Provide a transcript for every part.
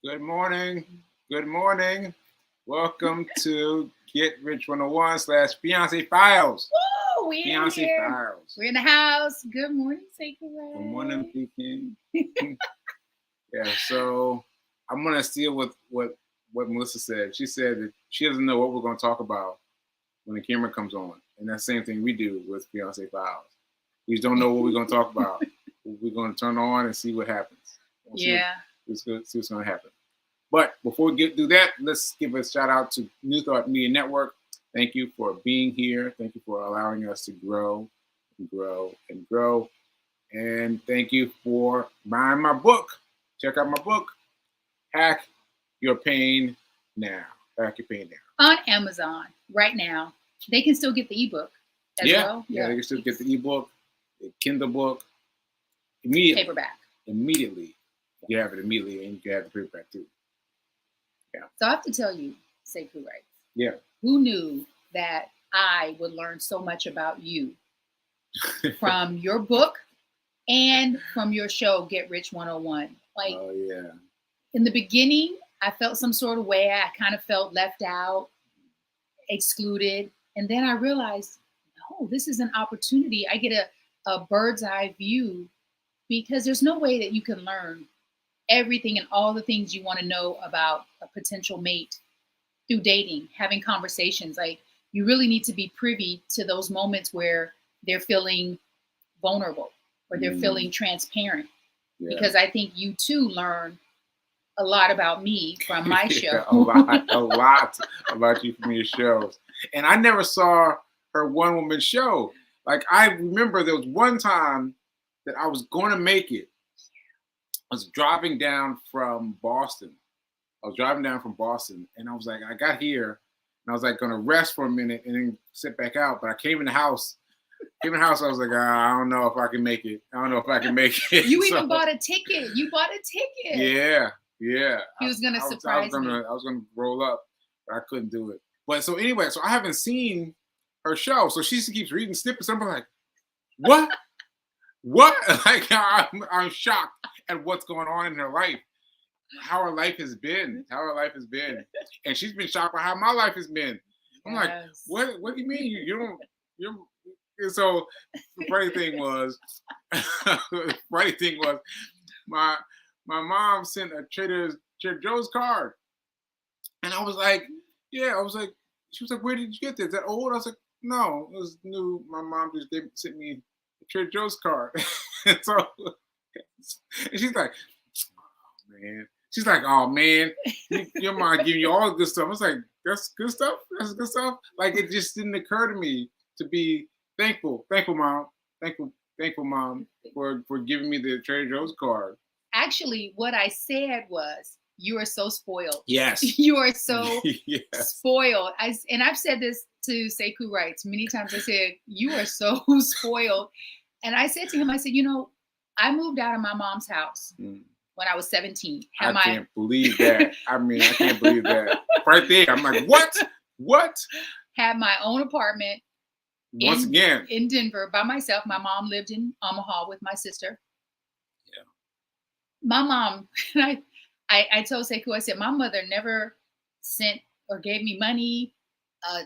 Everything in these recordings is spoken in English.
Good morning. Good morning. Welcome to Get Rich 101 slash Fiance Files. Woo! We in Fiance here. Files. We're in the house. Good morning, Sacred. Good morning, Peking. Yeah, so I'm gonna steal with what Melissa said. She said that she doesn't know what we're gonna talk about when the camera comes on. And that's the same thing we do with Fiance Files. We just don't know what we're gonna talk about. We're gonna turn on and see what happens. Yeah. See what's gonna happen. But before we do that, let's give a shout out to New Thought Media Network. Thank you for being here. Thank you for allowing us to grow and grow and grow. And thank you for buying my book. Check out my book, Hack Your Pain Now. Hack Your Pain Now. On Amazon right now. They can still get the ebook as well. Yeah, they can still get the ebook, the Kindle book, immediately. Paperback. Immediately. You have it immediately, and you can have the paperback too. Yeah. So I have to tell you, Sekou writes. Yeah. Who knew that I would learn so much about you from your book and from your show, Get Rich 101? Like, oh yeah. In the beginning, I felt some sort of way. I kind of felt left out, excluded. And then I realized, no, this is an opportunity. I get a bird's eye view because there's no way that you can learn everything and all the things you want to know about a potential mate through dating, having conversations. Like, you really need to be privy to those moments where they're feeling vulnerable or they're feeling transparent. Yeah. Because I think you too learn a lot about me from my show. a lot about you from your shows. And I never saw her one-woman show. Like, I remember there was one time that I was going to make it. I was driving down from Boston. And I was like, I got here, and I was like going to rest for a minute and then sit back out. But I came in the house. I was like, I don't know if I can make it. You even bought a ticket. You bought a ticket. Yeah. He was going to surprise me. I was going to roll up, but I couldn't do it. But so anyway, so I haven't seen her show. So she keeps reading snippets. I'm like, what? What? Like, I'm shocked at what's going on in her life, how her life has been, and she's been shocked by how my life has been. I'm like, what do you mean you're so the funny thing was my mom sent a Trader Joe's card, and I was like, she was like, where did you get this? Is that old? I was like, no, it was new. My mom just sent me a Trader Joe's card. And so, and she's like, oh man. She's like, oh man, your mom giving you all the good stuff. I was like, that's good stuff? That's good stuff? Like, it just didn't occur to me to be thankful, mom. Thankful, mom, for giving me the Trader Joe's card. Actually, what I said was, you are so spoiled. Yes. You are so spoiled. And I've said this to Sekou Wrights many times. I said, you are so spoiled. And I said to him, I said, I moved out of my mom's house when I was 17. Can't believe that. I can't believe that. Right there. I'm like, what? Had my own apartment. Once again. In Denver by myself. My mom lived in Omaha with my sister. Yeah. My mom, I told Sekou, I said, my mother never sent or gave me money, a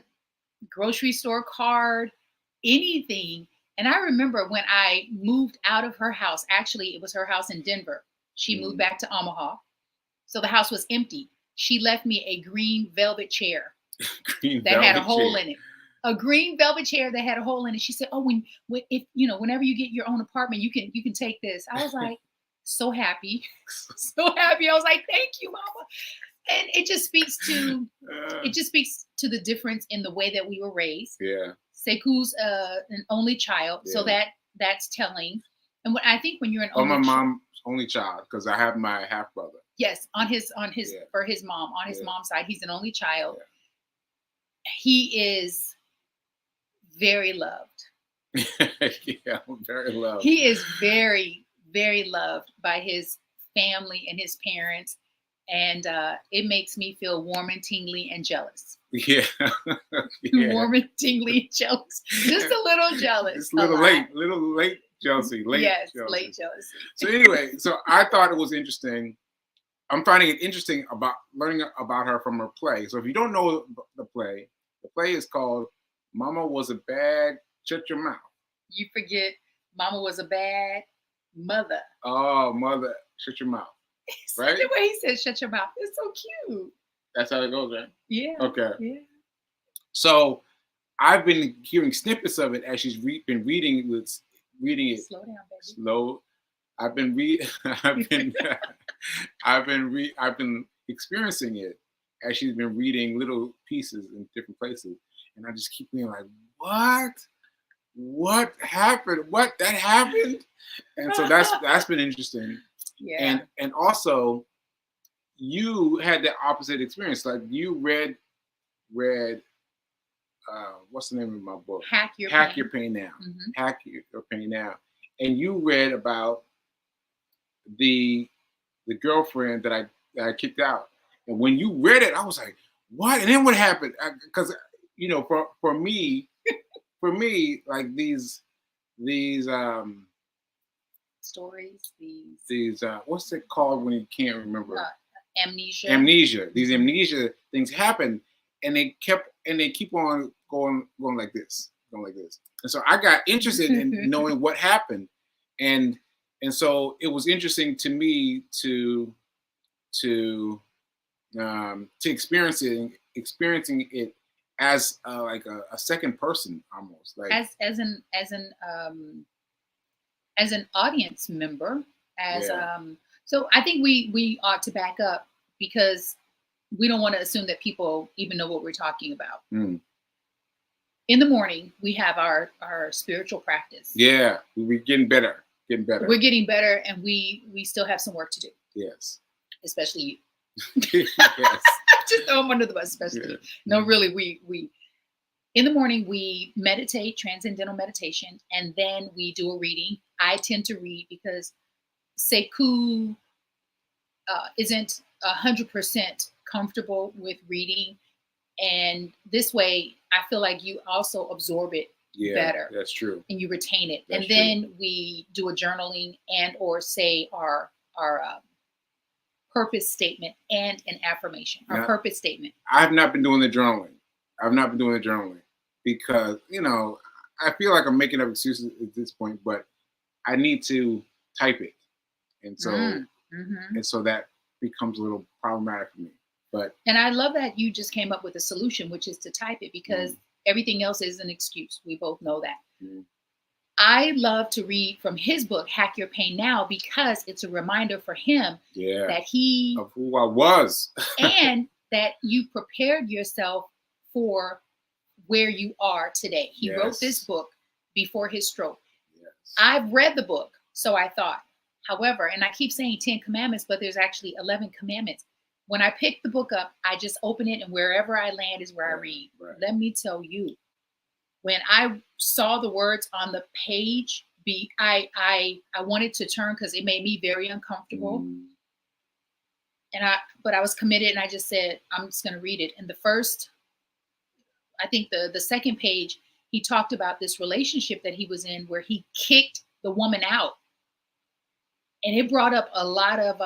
grocery store card, anything. And I remember when I moved out of her house, actually, it was her house in Denver. She moved back to Omaha. So the house was empty. She left me a green velvet chair that had a hole in it. A green velvet chair that had a hole in it. She said, oh, whenever you get your own apartment, you can take this. I was like, so happy. So happy. I was like, thank you, Mama. And it just speaks to the difference in the way that we were raised. Yeah. Sekou's an only child, so that's telling. And I think when you're an only my mom's only child, because I have my half brother. Yes, for his mom, on his mom's side, he's an only child. Yeah. He is very loved. Very loved. He is very, very loved by his family and his parents, and it makes me feel warm and tingly and jealous. Yeah. Warm and tingly and jealous. Just a little jealous. It's a little late jealousy. Late jealousy. So anyway, I thought it was interesting I'm finding it interesting about learning about her from her play. So if you don't know the play is called "Mama Was a Bad Shut Your Mouth." You forget Mama was a bad mother. Oh, mother, shut your mouth. Right? The way he said "shut your mouth" it's so cute. That's how it goes, right? Yeah. Okay. Yeah. So I've been hearing snippets of it as she's been reading it Slow down, baby. slow. I've been I've been experiencing it as she's been reading little pieces in different places, and I just keep being like, what happened? What that happened? And so that's been interesting. Yeah. And also you had the opposite experience. Like you read what's the name of my book? Hack Your Pain Now. Mm-hmm. Hack Your Pain Now. And you read about the girlfriend that I kicked out. And when you read it, I was like, what? And then what happened? Because for me, like these stories, these what's it called when you can't remember? Amnesia. These amnesia things happen, and they keep on going like this, And so I got interested in knowing what happened, and so it was interesting to me to experiencing it as like a second person, almost like as an audience member, so I think we ought to back up because we don't want to assume that people even know what we're talking about. Mm. In the morning, we have our spiritual practice. Yeah, we're getting better. We're getting better, and we still have some work to do. Yes, especially you. Yes. Just throw them under the bus, especially. Yeah. No, really, we in the morning we meditate, transcendental meditation, and then we do a reading. I tend to read because Sekou isn't 100% comfortable with reading, and this way, I feel like you also absorb it better. That's true, and you retain it. That's and then true. We do a journaling and or say our purpose statement and an affirmation. Our purpose statement. I've not been doing the journaling. Because I feel like I'm making up excuses at this point, but I need to type it, and so and so that becomes a little problematic for me. And I love that you just came up with a solution, which is to type it, because everything else is an excuse. We both know that. I love to read from his book, Hack Your Pain Now, because it's a reminder for him that he of who I was and that you prepared yourself for where you are today. He wrote this book before his stroke. I've read the book, so I thought. However, and I keep saying 10 commandments, but there's actually 11 commandments. When I pick the book up, I just open it, and wherever I land is where I read. Right. Let me tell you, when I saw the words on the page, I wanted to turn because it made me very uncomfortable. But I was committed, and I just said, I'm just going to read it. And I think the second page, he talked about this relationship that he was in where he kicked the woman out. And it brought up a lot of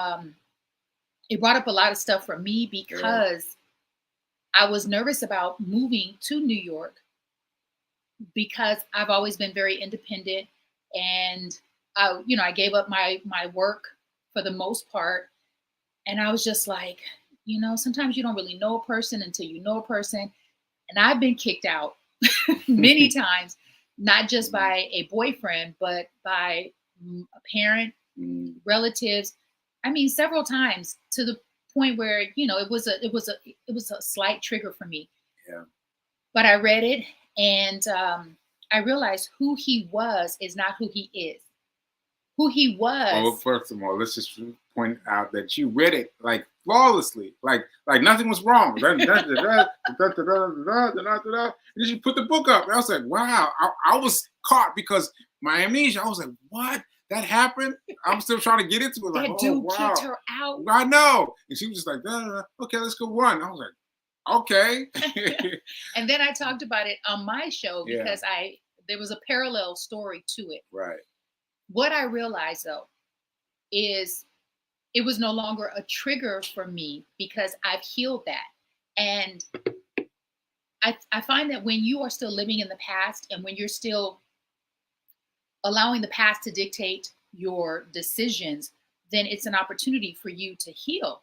stuff for me because I was nervous about moving to New York because I've always been very independent, and I gave up my work for the most part. And I was just like, sometimes you don't really know a person until you know a person. And I've been kicked out many times, not just by a boyfriend, but by a parent, relatives. I mean, several times, to the point where, it was a slight trigger for me. Yeah. But I read it, and I realized who he was is not who he is. Who he was. Well, first of all, let's just point out that you read it like flawlessly, like nothing was wrong. And then you put the book up, and I was like, wow. I was caught because my amnesia. I was like, what? That happened? I'm still trying to get into it. Like, that dude kicked her out. I know. And she was just like, okay, let's go run. I was like, okay. And then I talked about it on my show because there was a parallel story to it. Right. What I realized, though, is it was no longer a trigger for me because I've healed that. And I find that when you are still living in the past and when you're still allowing the past to dictate your decisions, then it's an opportunity for you to heal.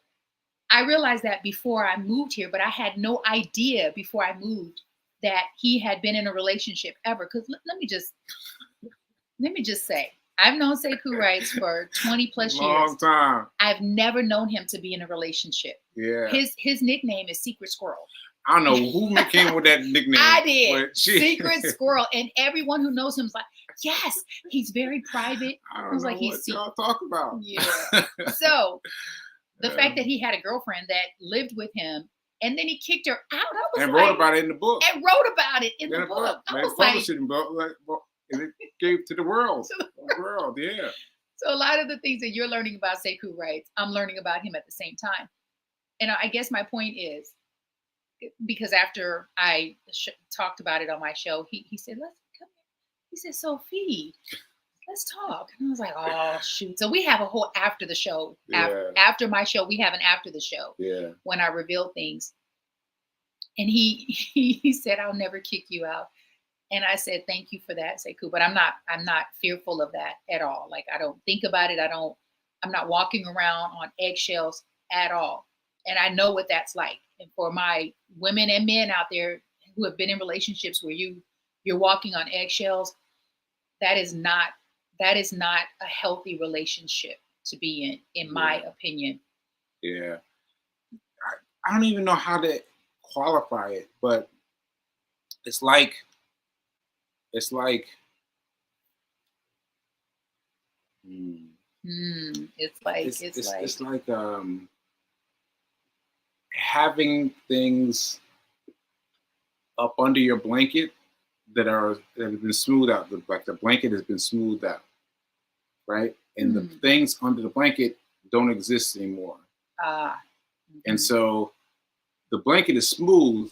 I realized that before I moved here, but I had no idea before I moved that he had been in a relationship ever. Because let me just say, I've known Sekou Wrights for 20 plus years. Long time. I've never known him to be in a relationship. Yeah. His nickname is Secret Squirrel. I don't know who came with that nickname. I did. Secret Squirrel. And everyone who knows him is like, yes, he's very private. I I don't was know like, what y'all talk about. Yeah. So the fact that he had a girlfriend that lived with him and then he kicked her out. I was and like, wrote about it in the book. And wrote about it in the book. I was like, and it gave to the world. The world, yeah. So a lot of the things that you're learning about Sekou Wrights, I'm learning about him at the same time. And I guess my point is, because after I talked about it on my show, he said, let's come here. He said, Sophie, let's talk. And I was like, oh, shoot. So we have a whole after the show. Yeah. After my show, we have an after the show. Yeah. When I reveal things. And he said, I'll never kick you out. And I said, thank you for that, Sekou. But I'm not fearful of that at all. Like, I don't think about it. I'm not walking around on eggshells at all. And I know what that's like. And for my women and men out there who have been in relationships where you're walking on eggshells, that is not a healthy relationship to be in my opinion. Yeah. I don't even know how to qualify it, but it's like It's like having things up under your blanket that have been smoothed out. Like the blanket has been smoothed out, right? And the things under the blanket don't exist anymore. And so the blanket is smooth.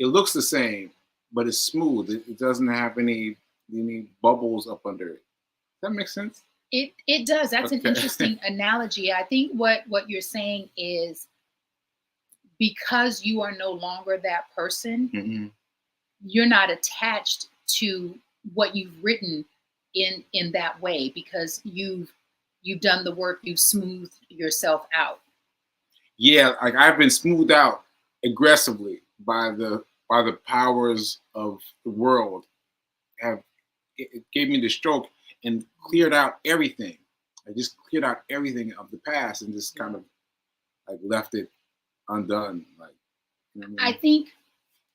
It looks the same, but it's smooth. It doesn't have any bubbles up under it. Does that make sense? It does. That's an interesting analogy. I think what you're saying is, because you are no longer that person, you're not attached to what you've written in that way, because you've done the work, you've smoothed yourself out. Yeah, like I've been smoothed out aggressively by the powers of the world. It gave me the stroke and cleared out everything. I just cleared out everything of the past and just kind of like left it undone. Like, you know what I mean? I think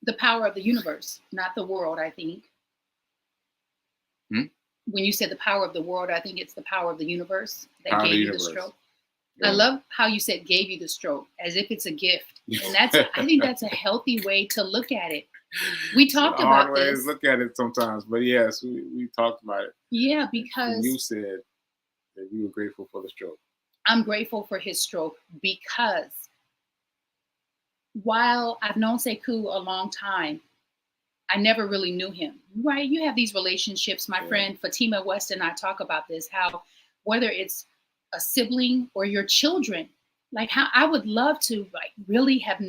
the power of the universe, not the world. I think when you said the power of the world, I think it's the power of the universe that gave you the stroke. Yeah. I love how you said gave you the stroke, as if it's a gift, and I think that's a healthy way to look at it. We talked about this. Ways look at it sometimes, but yes, we talked about it. Yeah, because and you said that you were grateful for the stroke. I'm grateful for his stroke because while I've known Sekou a long time, I never really knew him. Right? You have these relationships. My friend Fatima West and I talk about this, how whether it's a sibling or your children, like how I would love to like really have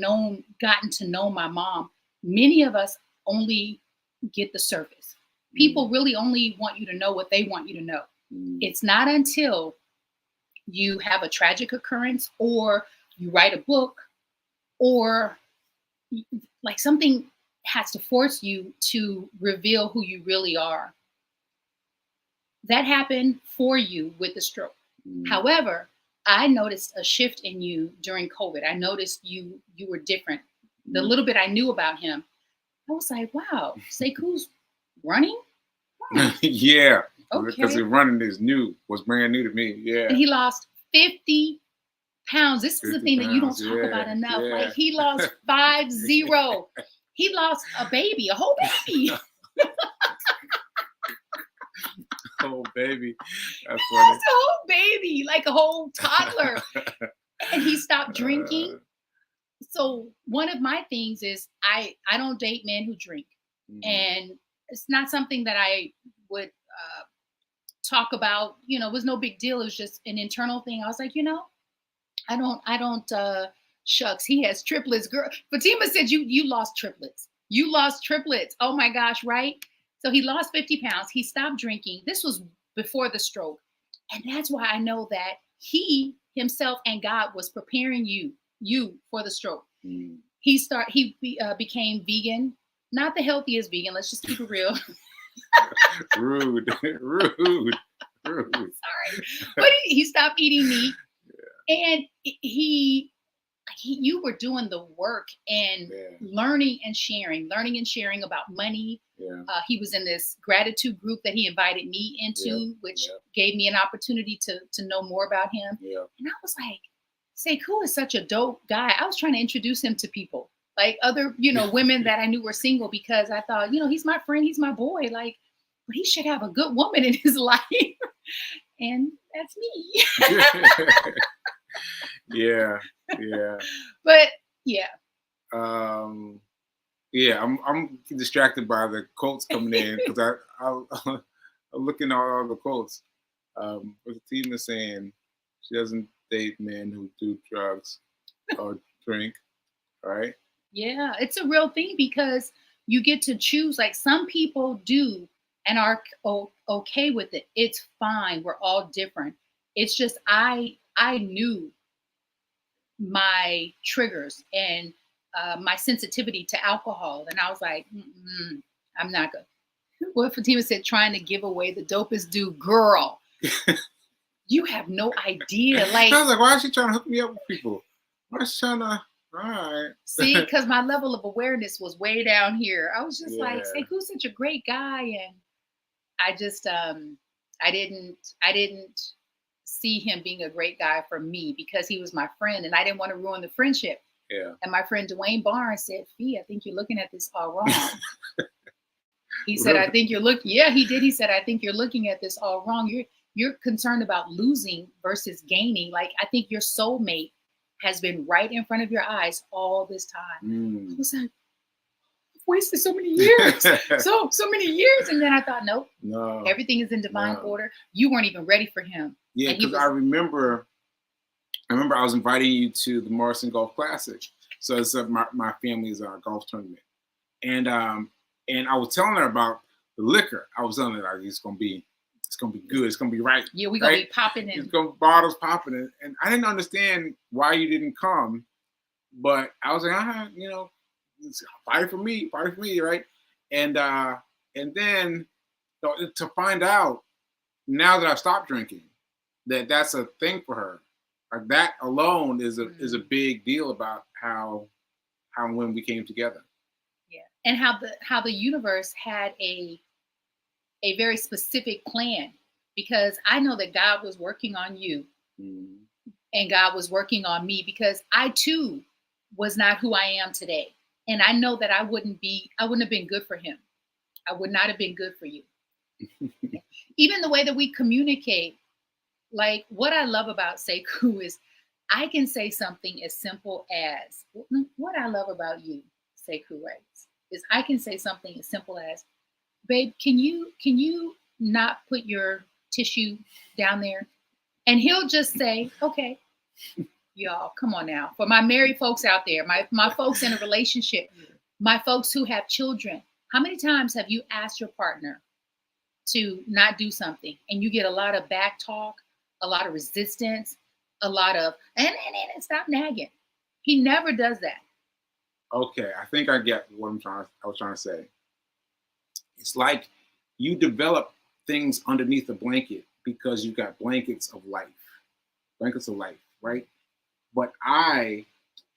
gotten to know my mom. Many of us only get the surface. People really only want you to know what they want you to know. It's not until you have a tragic occurrence or you write a book or like something has to force you to reveal who you really are. That happened for you with the stroke. However, I noticed a shift in you during COVID. I noticed you were different. The little bit I knew about him, I was like, wow, Sekou's running? Wow. Yeah. Okay. Because the running was brand new to me. Yeah. And he lost 50 pounds. This is the thing that you don't talk about enough. Yeah. Like he lost 5-0. He lost a baby, a whole baby. Whole baby. That's funny. Lost a whole baby, like a whole toddler. And he stopped drinking. So one of my things is I don't date men who drink. And it's not something that I would talk about. You know, it was no big deal. It was just an internal thing. I was like, I don't shucks, he has triplets, girl. Fatima said you lost triplets. You lost triplets. Oh my gosh, right? So he lost 50 pounds. He stopped drinking. This was before the stroke. And that's why I know that he himself and God was preparing you for the stroke. Mm. He became vegan, not the healthiest vegan. Let's just keep it real. Rude, rude, rude. Sorry, but he stopped eating meat, and you were doing the work and Yeah, learning and sharing about money. yeah, He was in this gratitude group that he invited me yeah, into, which yeah, gave me an opportunity to know more about him. yeah. And I was like, Sekou is such a dope guy. I was trying to introduce him to people, like other, women that I knew were single, because I thought, he's my friend, he's my boy, like, but he should have a good woman in his life. And that's me. Yeah, yeah. But yeah. Um, yeah, I'm distracted by the quotes coming in because I'm looking at all the quotes. What the team is saying, she doesn't date men who do drugs or drink, right? Yeah, it's a real thing because you get to choose. Like some people do and are okay with it. It's fine. We're all different. It's just I knew my triggers and my sensitivity to alcohol, and I was like, I'm not good. What Fatima said, trying to give away the dopest dude, girl. You have no idea. Like, I was like, why is she trying to hook me up with people? Why is she trying to? All right. see, because my level of awareness was way down here. I was just like, Yeah. Sekou's such a great guy, and I just I didn't see him being a great guy for me because he was my friend, and I didn't want to ruin the friendship. Yeah. And my friend Dwayne Barnes said, "Fee, I think you're looking at this all wrong." He said, Really? "I think you're looking." Yeah, he did. He said, "I think you're looking at this all wrong. You're concerned about losing versus gaining. Like I think your soulmate has been right in front of your eyes all this time." I Mm. was like, I've wasted so many years, so many years. And then I thought, nope, No. everything is in divine No. order. You weren't even ready for him. Yeah, And he because was, I remember I was inviting you to the Morrison Golf Classic. So it's my family's golf tournament, and I was telling her about the liquor. I was telling her like it's gonna be good. It's gonna be right. yeah, we're gonna right? be popping It's in. gonna bottles popping, and I didn't understand why you didn't come, but I was like, it's party for me, right? And and then to find out now that I've stopped drinking, that's a thing for her. Like that alone is a big deal about how and when we came together. Yeah. And how the universe had a very specific plan, because I know that God was working on you Mm. and God was working on me, because I too was not who I am today. And I know that I wouldn't have been good for him. I would not have been good for you. Even the way that we communicate, like what I love about Sekou is I can say something as simple as what I love about you, Sekou writes, is I can say something as simple as, babe, can you not put your tissue down there? And he'll just say, okay. Y'all, come on now. For my married folks out there, my folks in a relationship, my folks who have children, how many times have you asked your partner to not do something and you get a lot of back talk, a lot of resistance, a lot of and stop nagging. He never does that. Okay, I think I get what I was trying to say. It's like you develop things underneath the blanket because you got blankets of life, right? But I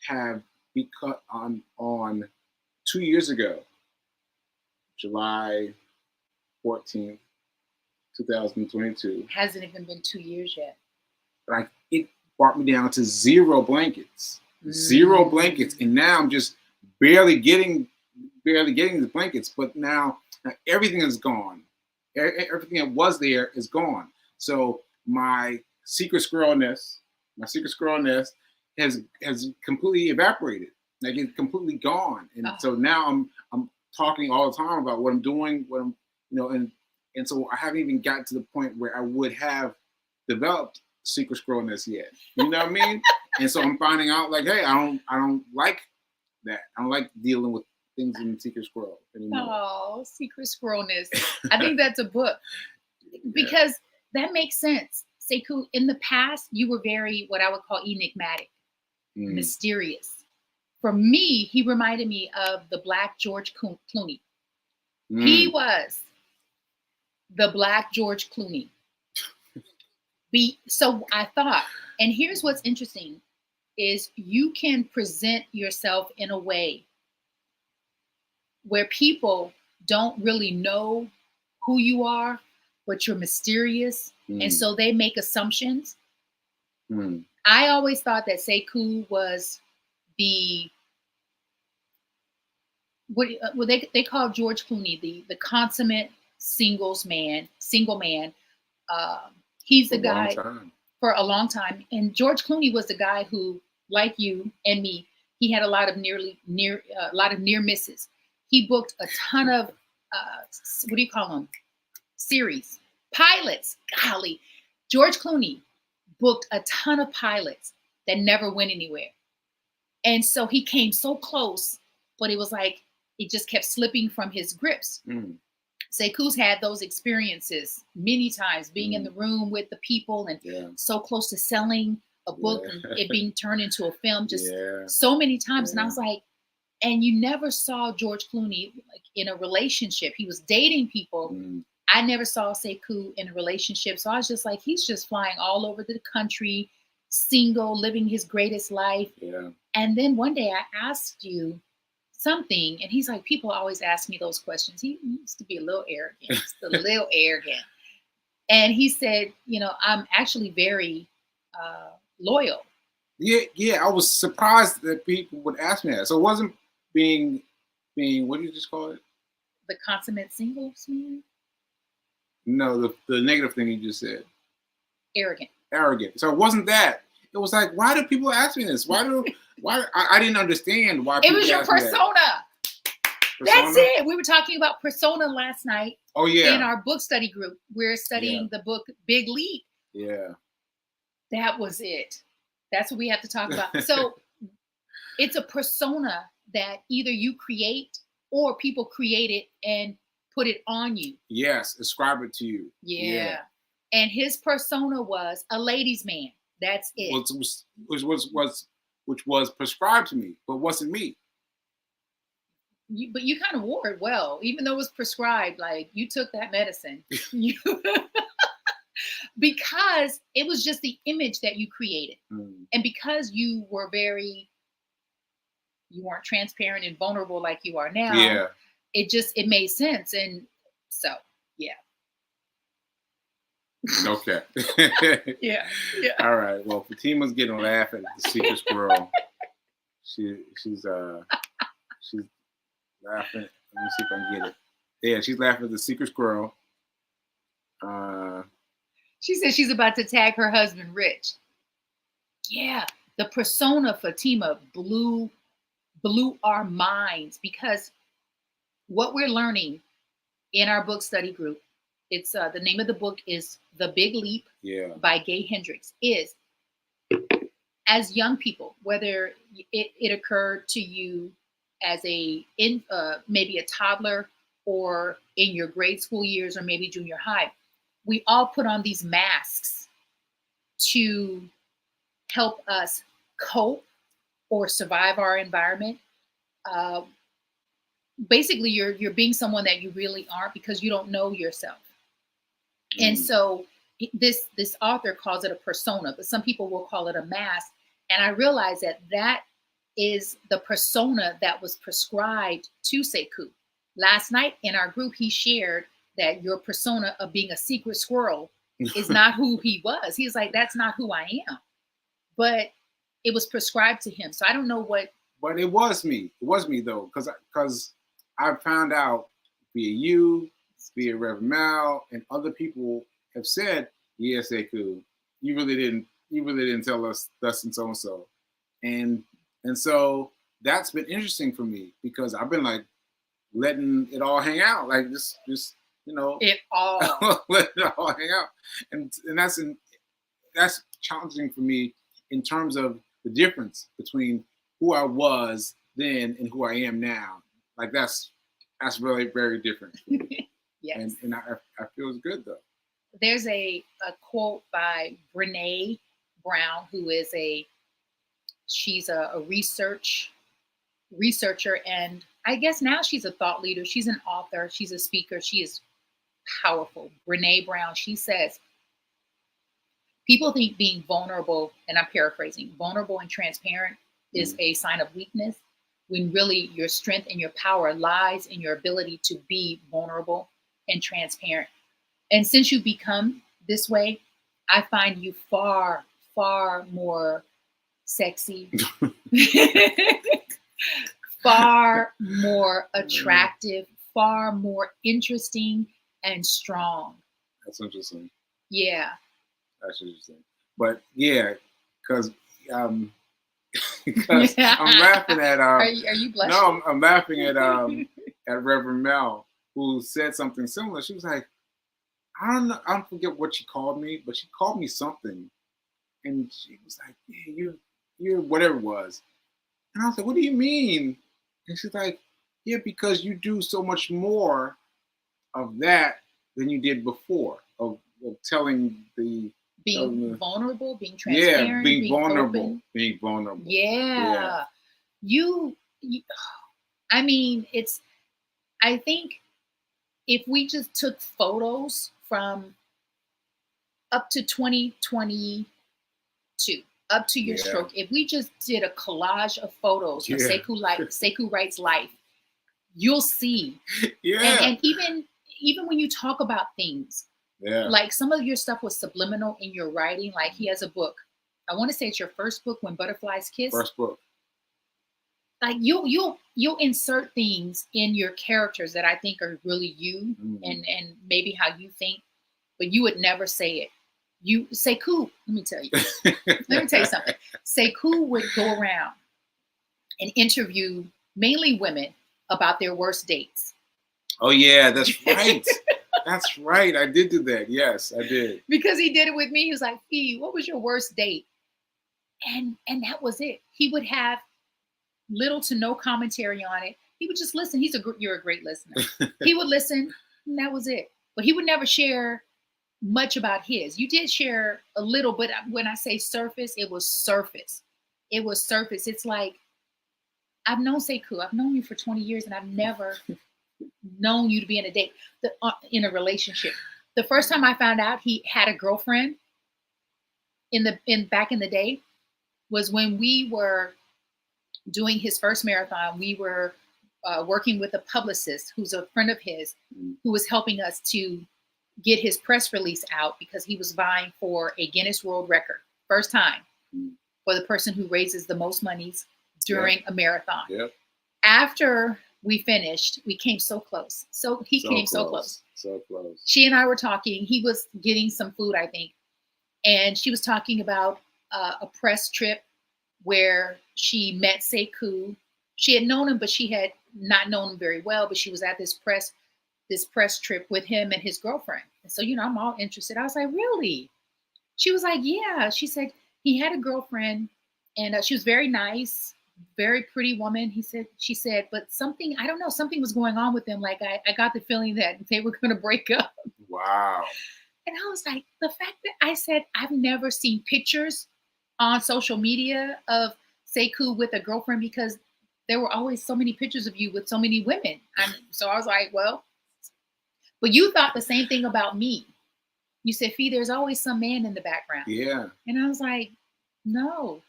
have because on 2 years ago, July 14th, 2022, Hasn't even been 2 years yet. like it brought me down to zero blankets, and now I'm just barely getting the blankets. But now everything is gone. Everything that was there is gone. So my secret squirrel nest has completely evaporated. Like it's completely gone. And Oh, so now I'm talking all the time about what I'm doing, what I'm and so I haven't even gotten to the point where I would have developed secret squirrel nest yet. You know what I mean? And so I'm finding out like, hey, I don't like that. I don't like dealing with things in Secret Squirrel anymore. Oh, secret squirrelness. I think that's a book Yeah. because that makes sense. Sekou, in the past, you were very what I would call enigmatic, mysterious. For me, he reminded me of the Black George Clooney. He was the Black George Clooney. So I thought, and here's what's interesting is you can present yourself in a way where people don't really know who you are, but you're mysterious. And so they make assumptions. I always thought that Sekou was the what they call George Clooney the consummate single man. He's the guy for a long time, and George Clooney was the guy who, like you and me, he had a lot of near misses. He booked a ton of what do you call them? Series pilots. Golly, George Clooney booked a ton of pilots that never went anywhere, and so he came so close, but it was like it just kept slipping from his grips. Sekou's had those experiences many times, being in the room with the people and so close to selling a book and it being turned into a film just so many times. And I was like, and you never saw George Clooney like in a relationship. He was dating people. I never saw Sekou in a relationship. So I was just like, he's just flying all over the country, single, living his greatest life. And then one day I asked you something, and he's like, people always ask me those questions. He used to be a little arrogant, just a little arrogant. And he said, I'm actually very loyal. Yeah. I was surprised that people would ask me that. So it wasn't being what do you just call it? The consummate single man? No, the negative thing you just said. Arrogant. So it wasn't that. It was like, why do people ask me this? Why I didn't understand why people it was your persona. That's it. We were talking about persona last night. Oh yeah. In our book study group. We're studying the book Big Leap. Yeah. That was it. That's what we have to talk about. So it's a persona that either you create or people create it and put it on you. Yes, ascribe it to you. Yeah. And his persona was a ladies' man. That's it. Which was prescribed to me, but wasn't me. But you kind of wore it well, even though it was prescribed. Like you took that medicine, because it was just the image that you created, and because you weren't transparent and vulnerable like you are now. Yeah, it made sense, and so yeah. Okay. Yeah. All right. Well, Fatima's getting a laugh at the Secret Squirrel. She's laughing. Let me see if I can get it. Yeah, she's laughing at the Secret Squirrel. She says she's about to tag her husband, Rich. Yeah, the persona Fatima blew our minds because what we're learning in our book study group, it's the name of the book is The Big Leap by Gay Hendricks, is as young people, whether it occurred to you as maybe a toddler or in your grade school years or maybe junior high, we all put on these masks to help us cope or survive our environment. Basically, you're being someone that you really aren't because you don't know yourself. And so this author calls it a persona, but some people will call it a mask. And I realized that is the persona that was prescribed to Sekou. Last night in our group, he shared that your persona of being a secret squirrel is not who he was. He's like, that's not who I am. But it was prescribed to him. So I don't know what. But it was me. It was me though, because I found out via you, via Reverend Mal, and other people have said, yes, Sekou, you really didn't tell us thus and so. And so that's been interesting for me because I've been like letting it all hang out, like just it all let it all hang out, and that's challenging for me in terms of the difference between who I was then and who I am now. Like that's really very different. Yes. And I feel it's good though. There's a quote by Brene Brown, who is she's a researcher, and I guess now she's a thought leader. She's an author. She's a speaker. She is powerful. Brene Brown. She says people think being vulnerable, and I'm paraphrasing, vulnerable and transparent is a sign of weakness, when really your strength and your power lies in your ability to be vulnerable and transparent. And since you become this way, I find you far, far more sexy, far more attractive, far more interesting and strong. That's interesting. Yeah. That's interesting. But yeah, because because I'm laughing at are you blushing? No, I'm laughing at Reverend Mel, who said something similar. She was like, I don't know, I don't forget what she called me, but she called me something, and she was like, "Yeah, you're whatever it was," and I was like, "What do you mean?" And she's like, "Yeah, because you do so much more of that than you did before of telling the." Being vulnerable, being transparent, yeah, being vulnerable, open. being vulnerable. Yeah. You, I mean, I think if we just took photos from up to 2022, up to your stroke, if we just did a collage of photos of Sekou Wright's life, you'll see. And even when you talk about things, like some of your stuff was subliminal in your writing. Like he has a book. I want to say it's your first book, When Butterflies Kiss. First book. Like you'll insert things in your characters that I think are really you and maybe how you think, but you would never say it. You Sekou, let me tell you something. Sekou would go around and interview mainly women about their worst dates. Oh yeah, that's right. That's right. I did do that. Yes, I did. Because he did it with me. He was like, "Fee, what was your worst date?" And that was it. He would have little to no commentary on it. He would just listen. You're a great listener. He would listen, and that was it. But he would never share much about his. You did share a little, but when I say surface, it was surface. It was surface. It's like, I've known Sekou. I've known you for 20 years, and I've never known you to be in a date, in a relationship. The first time I found out he had a girlfriend back in the day was when we were doing his first marathon. We were working with a publicist who's a friend of his, who was helping us to get his press release out because he was vying for a Guinness World Record. First time for the person who raises the most monies during a marathon. Yep. After we finished, we came so close. So he came so close. So close. She and I were talking. He was getting some food, I think. And she was talking about a press trip where she met Sekou. She had known him, but she had not known him very well. But she was at this press trip with him and his girlfriend. And so, I'm all interested. I was like, really? She was like, yeah. She said he had a girlfriend, and she was very nice, very pretty woman. She said, but something, I don't know, something was going on with them. Like I got the feeling that they were going to break up. Wow. And I was like, the fact that I said, I've never seen pictures on social media of Sekou with a girlfriend, because there were always so many pictures of you with so many women. So I was like, well, but you thought the same thing about me. You said, Fee, there's always some man in the background. Yeah. And I was like, no.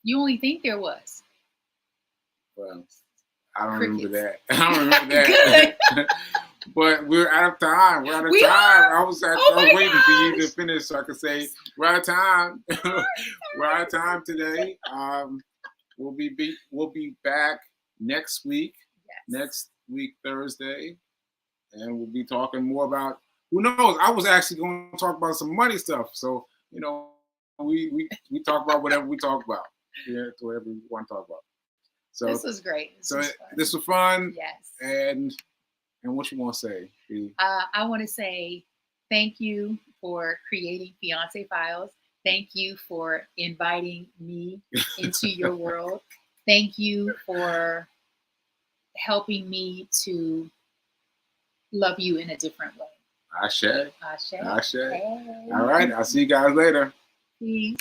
You only think there was. Well, I don't remember that. I don't remember that. But we're out of time. We're out of time. I was waiting for you to finish so I could say we're out of time. We're out of time today. We'll be back next week. Yes. Next week, Thursday. And we'll be talking more about, who knows? I was actually going to talk about some money stuff. So, we talk about whatever we talk about. Yeah, it's whatever we want to talk about. So this was great. This was fun. Yes. And what you want to say? I want to say thank you for creating Fiance Files. Thank you for inviting me into your world. Thank you for helping me to love you in a different way. Ashe. Ashe. Ashe. Hey. All right. I'll see you guys later. Peace.